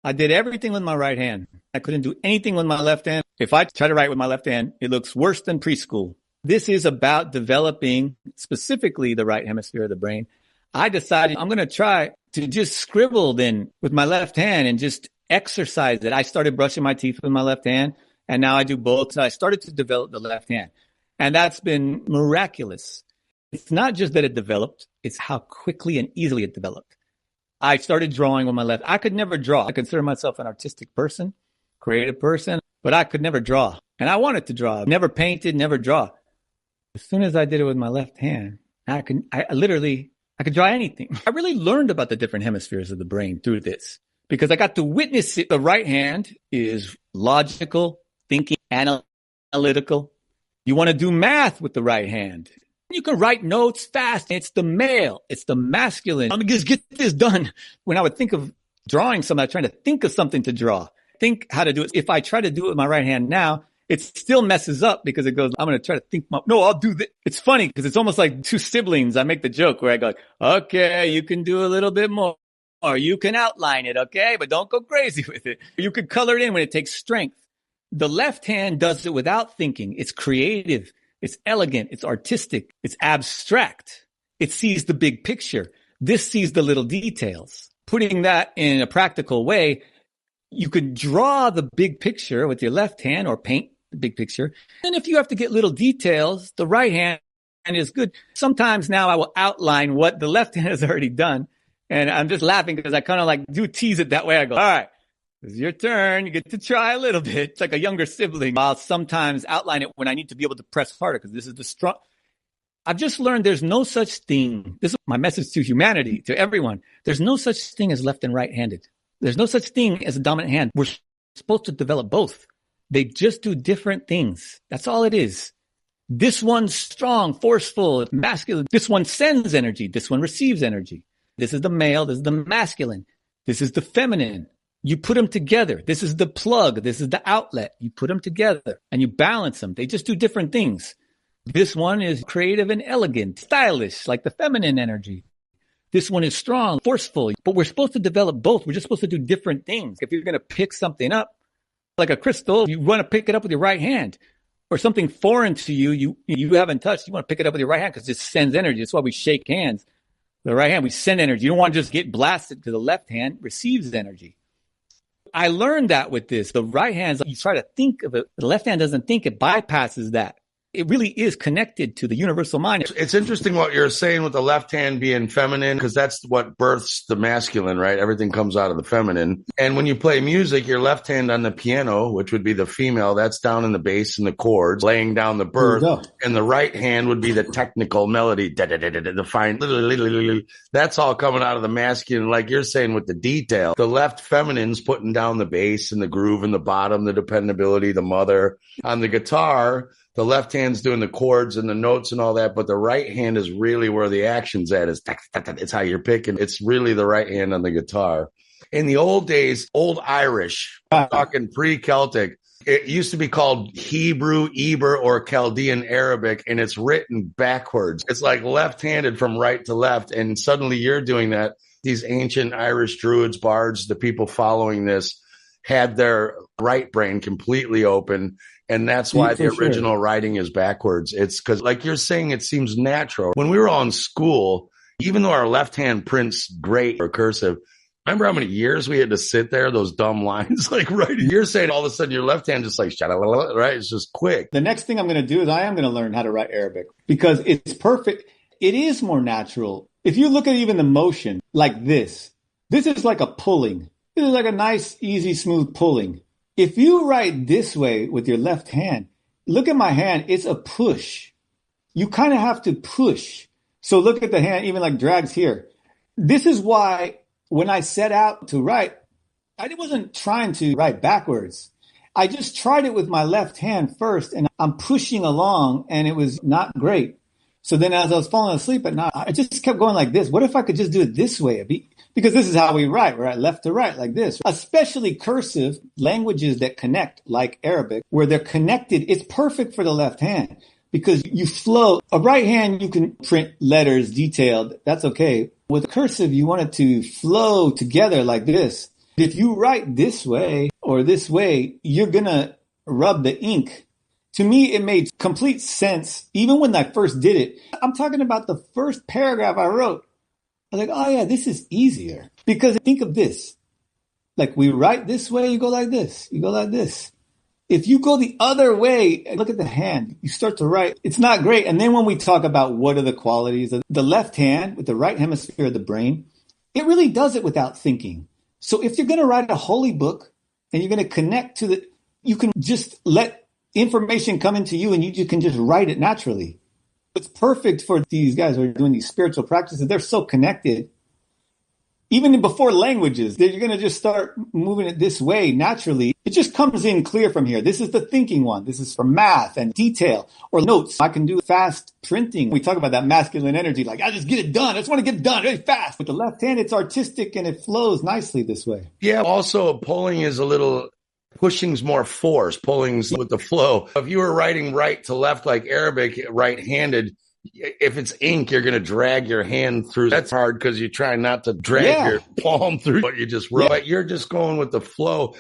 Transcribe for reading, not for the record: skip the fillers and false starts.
I did everything with my right hand. I couldn't do anything with my left hand. If I try to write with my left hand, it looks worse than preschool. This is about developing specifically the right hemisphere of the brain. I decided I'm going to try to just scribble then with my left hand and just exercise it. I started brushing my teeth with my left hand, and now I do both. So I started to develop the left hand, and that's been miraculous. It's not just that it developed, it's how quickly and easily it developed. I started drawing with my left. I could never draw. I consider myself an artistic person, creative person, but I could never draw. And I wanted to draw. Never painted, never draw. As soon as I did it with my left hand, I could draw anything. I really learned about the different hemispheres of the brain through this because I got to witness it. The right hand is logical, thinking, analytical. You want to do math with the right hand. You can write notes fast. It's the male. It's the masculine. I'm going to just get this done. When I would think of drawing something, I'm trying to think of something to draw. Think how to do it. If I try to do it with my right hand now, it still messes up because it goes, I'm going to try to think, no, I'll do this. It's funny because it's almost like two siblings. I make the joke where I go, okay, you can do a little bit more. Or you can outline it, okay? But don't go crazy with it. You can color it in when it takes strength. The left hand does it without thinking. It's creative. It's elegant. It's artistic. It's abstract. It sees the big picture. This sees the little details. Putting that in a practical way, you could draw the big picture with your left hand or paint the big picture. And if you have to get little details, the right hand is good. Sometimes now I will outline what the left hand has already done. And I'm just laughing because I kind of like do tease it that way. I go, all right, it's your turn. You get to try a little bit. It's like a younger sibling. I'll sometimes outline it when I need to be able to press harder because this is the strong. I've just learned there's no such thing. This is my message to humanity, to everyone. There's no such thing as left and right-handed. There's no such thing as a dominant hand. We're supposed to develop both. They just do different things. That's all it is. This one's strong, forceful, masculine. This one sends energy. This one receives energy. This is the male. This is the masculine. This is the feminine. You put them together. This is the plug. This is the outlet. You put them together and you balance them. They just do different things. This one is creative and elegant, stylish, like the feminine energy. This one is strong, forceful, but we're supposed to develop both. We're just supposed to do different things. If you're going to pick something up, like a crystal, you want to pick it up with your right hand. Or something foreign to you, you haven't touched, you want to pick it up with your right hand because it sends energy. That's why we shake hands. The right hand, we send energy. You don't want to just get blasted because the left hand receives energy. I learned that with this. The right hand, you try to think of it. The left hand doesn't think. It bypasses that. It really is connected to the universal mind. It's interesting what you're saying with the left hand being feminine, because that's what births the masculine, right? Everything comes out of the feminine. And when you play music, your left hand on the piano, which would be the female, that's down in the bass and the chords, laying down the birth. And the right hand would be the technical melody, the fine, that's all coming out of the masculine, like you're saying with the detail. The left feminine's putting down the bass and the groove in the bottom, the dependability, the mother. On the guitar, the left hand's doing the chords and the notes and all that, but the right hand is really where the action's at. It's how you're picking. It's really the right hand on the guitar. In the old days, old Irish, I'm talking pre-Celtic, it used to be called Hebrew, Eber, or Chaldean Arabic, and it's written backwards. It's like left-handed from right to left, and suddenly you're doing that. These ancient Irish druids, bards, the people following this had their right brain completely open. And that's why the original writing is backwards. It's because, like you're saying, it seems natural. When we were all in school, even though our left hand prints great or cursive, remember how many years we had to sit there, those dumb lines, like writing? You're saying all of a sudden your left hand just like, right? It's just quick. The next thing I'm going to do is I am going to learn how to write Arabic because it's perfect. It is more natural. If you look at even the motion like this is like a pulling. This is like a nice, easy, smooth pulling. If you write this way with your left hand, look at my hand. It's a push. You kind of have to push. So look at the hand, even like drags here. This is why when I set out to write, I wasn't trying to write backwards. I just tried it with my left hand first, and I'm pushing along, and it was not great. So then as I was falling asleep at night, I just kept going like this. What if I could just do it this way? Because this is how we write, right? Left to right, like this. Especially cursive languages that connect, like Arabic, where they're connected. It's perfect for the left hand because you flow. A right hand, you can print letters detailed. That's okay. With cursive, you want it to flow together like this. If you write this way or this way, you're going to rub the ink. To me, it made complete sense. Even when I first did it, I'm talking about the first paragraph I wrote. I was like, oh yeah, this is easier. Because think of this. Like we write this way, you go like this. You go like this. If you go the other way, look at the hand. You start to write. It's not great. And then when we talk about what are the qualities of the left hand with the right hemisphere of the brain, it really does it without thinking. So if you're going to write a holy book and you're going to connect to the, you can just let information come into you and you can just write it naturally. It's perfect for these guys who are doing these spiritual practices. They're so connected. Even before languages, you're going to just start moving it this way naturally. It just comes in clear from here. This is the thinking one. This is for math and detail or notes. I can do fast printing. We talk about that masculine energy. Like, I just get it done. I just want to get it done really fast. With the left hand, it's artistic and it flows nicely this way. Yeah. Also, pulling is a little, pushing's more force. Pulling's with the flow. If you were writing right to left, like Arabic, right-handed, if it's ink, you're going to drag your hand through. That's hard because you try not to drag your palm through what you just wrote. Yeah. You're just going with the flow.